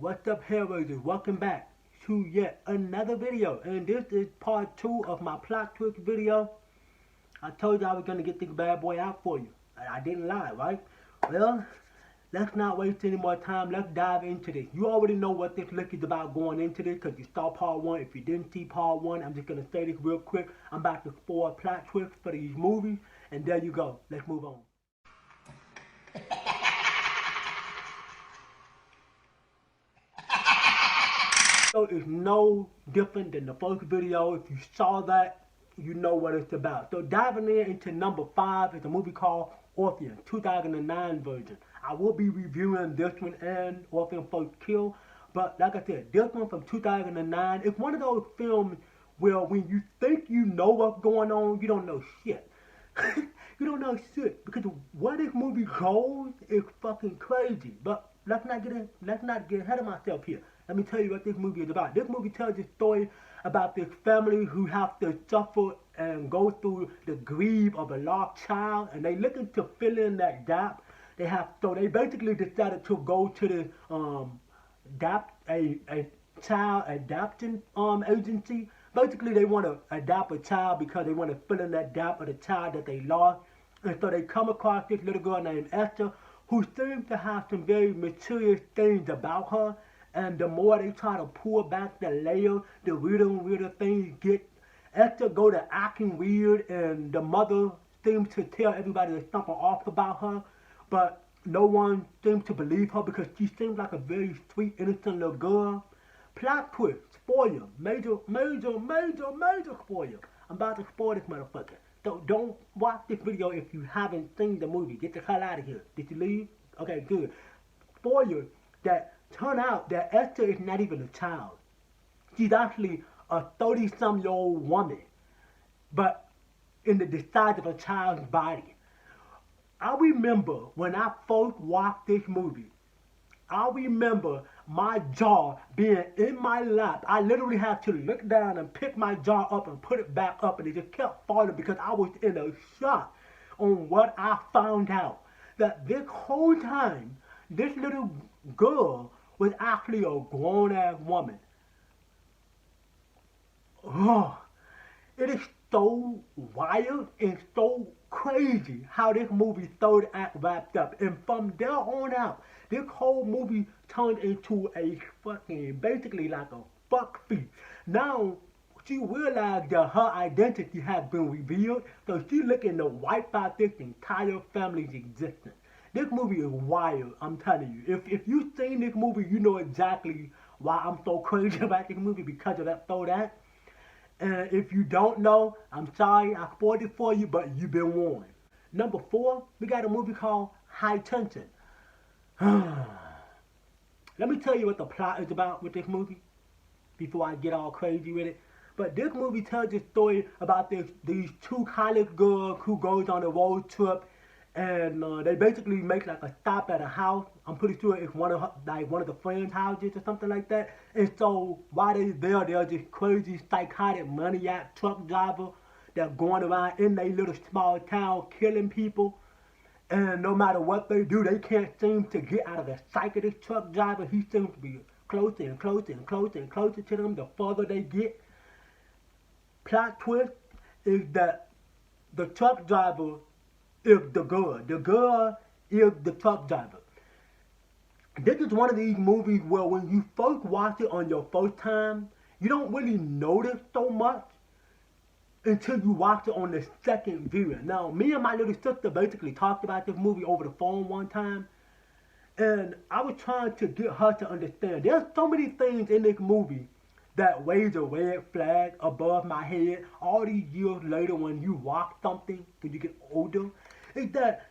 What's up, HELLRAISERS? Welcome back to yet another video, and this is part 2 of my plot twist video. I told you I was going to get this bad boy out for you, and I didn't lie, right? Well, let's not waste any more time. Let's dive into this. You already know what this look is about going into this because you saw part 1. If you didn't see part 1, I'm just going to say this real quick. I'm about to spoil plot twists for these movies, and there you go. Let's move on. So it's no different than the first video. If you saw that, you know what it's about. So diving into number 5 is a movie called Orpheum, 2009 version. I will be reviewing this one and Orpheum First Kill, but like I said, this one from 2009, it's one of those films where when you think you know what's going on, you don't know shit. You don't know shit, because where this movie goes is fucking crazy. But let's not get ahead of myself here. Let me tell you what this movie is about. This movie tells a story about this family who have to suffer and go through the grief of a lost child, and they looking to fill in that gap. So they basically decided to go to the a child adoption agency. Basically, they want to adopt a child because they want to fill in that gap of the child that they lost. And so they come across this little girl named Esther, who seems to have some very mysterious things about her. And the more they try to pull back the layer, the weirder and weirder things get. Esther go to acting weird, and the mother seems to tell everybody there's something off about her, but no one seems to believe her because she seems like a very sweet, innocent little girl. Plot twist, spoiler, major spoiler. I'm about to spoil this motherfucker. So don't watch this video if you haven't seen the movie. Get the hell out of here. Did you leave? Okay, good. Spoiler, that turn out that Esther is not even a child. She's actually a 30-some-year-old woman, but in the disguise of a child's body. I remember when I first watched this movie, I remember my jaw being in my lap. I literally had to look down and pick my jaw up and put it back up, and it just kept falling because I was in a shock on what I found out. That this whole time, this little girl was actually a grown-ass woman. Oh, it is so wild and so crazy how this movie third act wrapped up. And from there on out, this whole movie turned into a fucking, basically like a fuck feast. Now, she realized that her identity has been revealed, so she's looking to wipe out this entire family's existence. This movie is wild, I'm telling you. If you've seen this movie, you know exactly why I'm so crazy about this movie, because of that third act. And if you don't know, I'm sorry, I spoiled it for you, but you've been warned. Number 4, we got a movie called High Tension. Let me tell you what the plot is about with this movie before I get all crazy with it. But this movie tells a story about these two college girls who goes on a road trip, and they basically make like a stop at a house. I'm pretty sure it's one of the friends' houses or something like that. And so while they're there, this crazy psychotic maniac truck driver that's going around in their little small town killing people. And no matter what they do, they can't seem to get out of the sight of this truck driver. He seems to be closer and closer and closer and closer to them the further they get. Plot twist is that the truck driver is the girl. The girl is the truck driver. This is one of these movies where when you first watch it on your first time, you don't really notice so much until you watch it on the second viewing. Now, me and my little sister basically talked about this movie over the phone one time, and I was trying to get her to understand. There's so many things in this movie that raise a red flag above my head all these years later when you watch something, when you get older, is that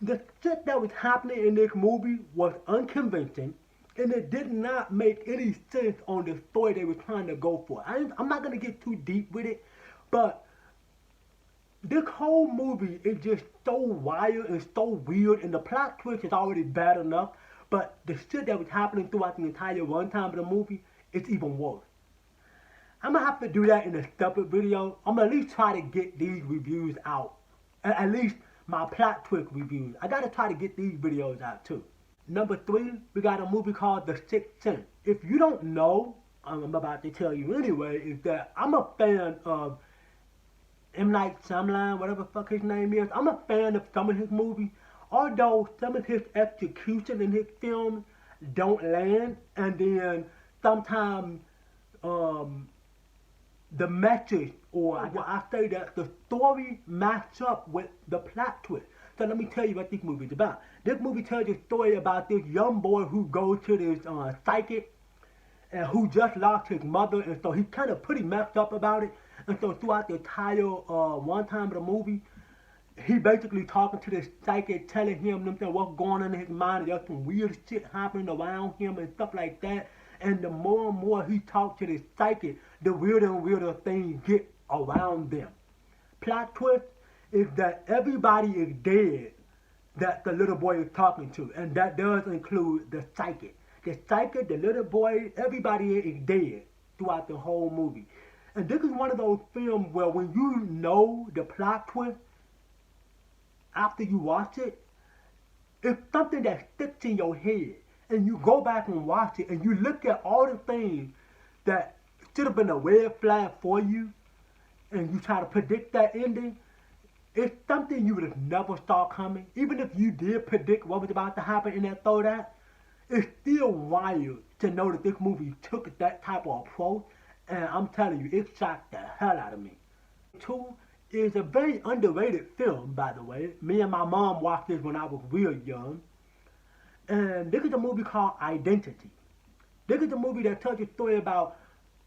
the shit that was happening in this movie was unconvincing, and it did not make any sense on the story they were trying to go for. I'm not going to get too deep with it, but this whole movie is just so wild and so weird, and the plot twist is already bad enough, but the shit that was happening throughout the entire runtime of the movie, it's even worse. I'm going to have to do that in a separate video. I'm going to at least try to get these reviews out. At least my plot twist reviews. I got to try to get these videos out too. number 3, we got a movie called The Sixth Sense. If you don't know, I'm about to tell you anyway, is that I'm a fan of M. Night Shyamalan, whatever the fuck his name is. I'm a fan of some of his movies, although some of his execution in his films don't land, and then sometimes the message, or I say that the story match up with the plot twist. So let me tell you what this movie is about. This movie tells a story about this young boy who goes to this psychic and who just lost his mother, and so he's kind of pretty messed up about it. And so throughout the entire one time of the movie, he basically talking to this psychic, telling him what's going on in his mind, and there's some weird shit happening around him and stuff like that. And the more and more he talks to this psychic, the weirder and weirder things get around them. Plot twist is that everybody is dead that the little boy is talking to, and that does include the psychic. The psychic, the little boy, everybody is dead throughout the whole movie. And this is one of those films where when you know the plot twist, after you watch it, it's something that sticks in your head. And you go back and watch it, and you look at all the things that should have been a red flag for you, and you try to predict that ending. It's something you would have never saw coming. Even if you did predict what was about to happen in that third act, it's still wild to know that this movie took that type of approach, and I'm telling you, it shocked the hell out of me. 2 is a very underrated film, by the way. Me and my mom watched this when I was real young. And this is a movie called Identity. This is a movie that tells a story about,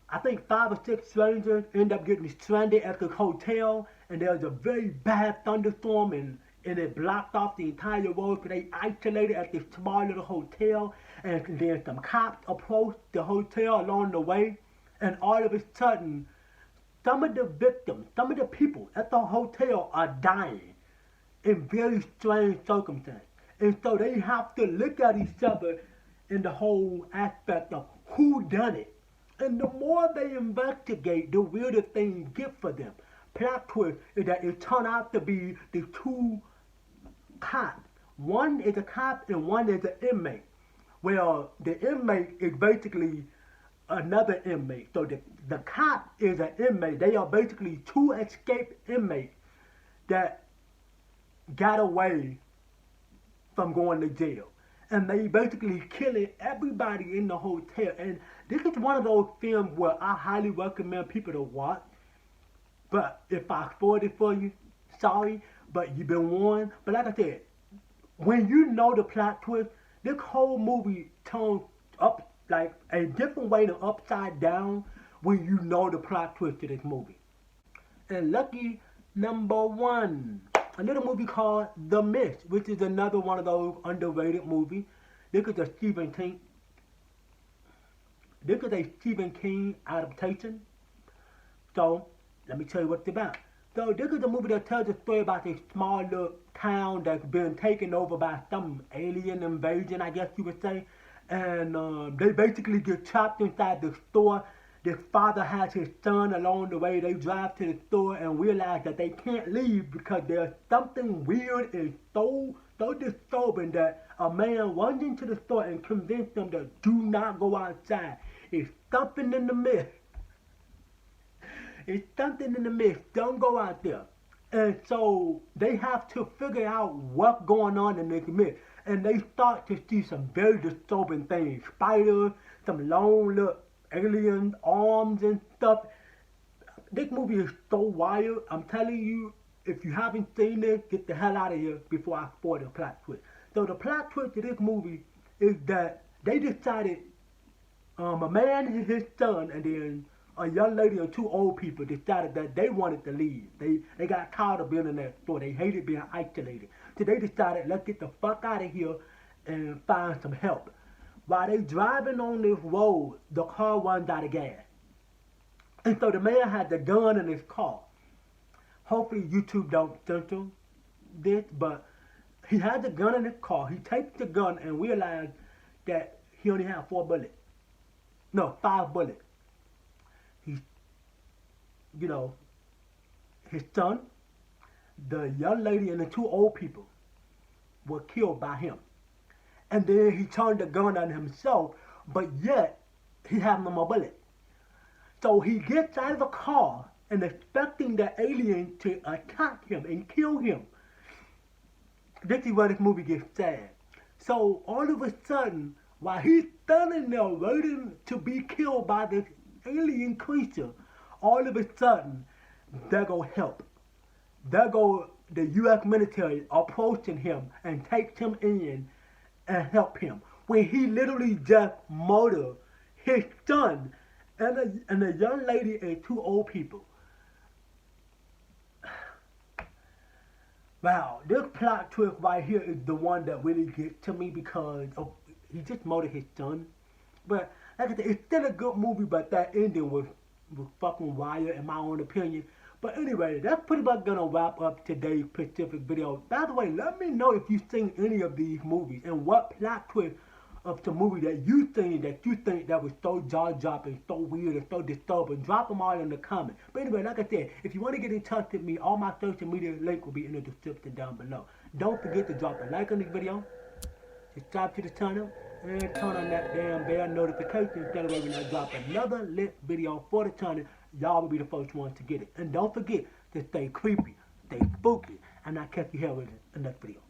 I think 5 or 6 strangers end up getting stranded at the hotel, and there's a very bad thunderstorm, and it blocked off the entire road, so they isolated at this small little hotel, and then some cops approached the hotel along the way, and all of a sudden, some of the victims, some of the people at the hotel are dying in very strange circumstances. And so they have to look at each other in the whole aspect of who done it. And the more they investigate, the weirder things get for them. Plot twist is that it turned out to be the 2 cops. One is a cop and one is an inmate. Well, the inmate is basically another inmate. So the cop is an inmate. They are basically 2 escaped inmates that got away from going to jail. And they basically killing everybody in the hotel. And this is one of those films where I highly recommend people to watch. But if I spoiled it for you, sorry, but you've been warned. But like I said, when you know the plot twist, this whole movie turns up like a different way than upside down when you know the plot twist to this movie. And lucky number 1. A little movie called The Mist, which is another one of those underrated movies. This is a Stephen King adaptation. So, let me tell you what it's about. So, this is a movie that tells a story about this small little town that's been taken over by some alien invasion, I guess you would say. And they basically get trapped inside the store. This father has his son along the way. They drive to the store and realize that they can't leave because there's something weird and so disturbing that a man runs into the store and convinces them to do not go outside. It's something in the mist. It's something in the mist. Don't go out there. And so they have to figure out what's going on in this mist. And they start to see some very disturbing things. Spiders, some long little aliens, arms and stuff. This movie is so wild. I'm telling you, if you haven't seen this, get the hell out of here before I spoil the plot twist. So the plot twist of this movie is that they decided, a man and his son, and then a young lady and 2 old people decided that they wanted to leave. They got tired of being in that store. They hated being isolated. So they decided, let's get the fuck out of here and find some help. While they driving on this road, the car runs out of gas. And so the man had the gun in his car. Hopefully YouTube don't censor this, but he had the gun in his car. He takes the gun and realized that he only had 4 bullets. No, 5 bullets. He's, his son, the young lady, and the 2 old people were killed by him. and then he turned the gun on himself, but yet he had no more bullets. So he gets out of the car and expecting the alien to attack him and kill him. This is where this movie gets sad. So all of a sudden, while he's standing there waiting to be killed by this alien creature, all of a sudden, there go help. There go the U.S. military approaching him and takes him in and help him. When he literally just murdered his son and a young lady and two old people. Wow, this plot twist right here is the one that really gets to me because he just murdered his son. But like I said, it's still a good movie, but that ending was fucking wild in my own opinion. But anyway, that's pretty much gonna wrap up today's specific video. By the way, let me know if you've seen any of these movies and what plot twist of the movie that you think that was so jaw-dropping, so weird, and so disturbing. Drop them all in the comments. But anyway, like I said, if you want to get in touch with me, all my social media link will be in the description down below. Don't forget to drop a like on this video, subscribe to the channel, and turn on that damn bell notification so that way when I drop another lit video for the channel, y'all will be the first ones to get it. And don't forget to stay creepy, stay spooky, and I'll catch you here with the next video.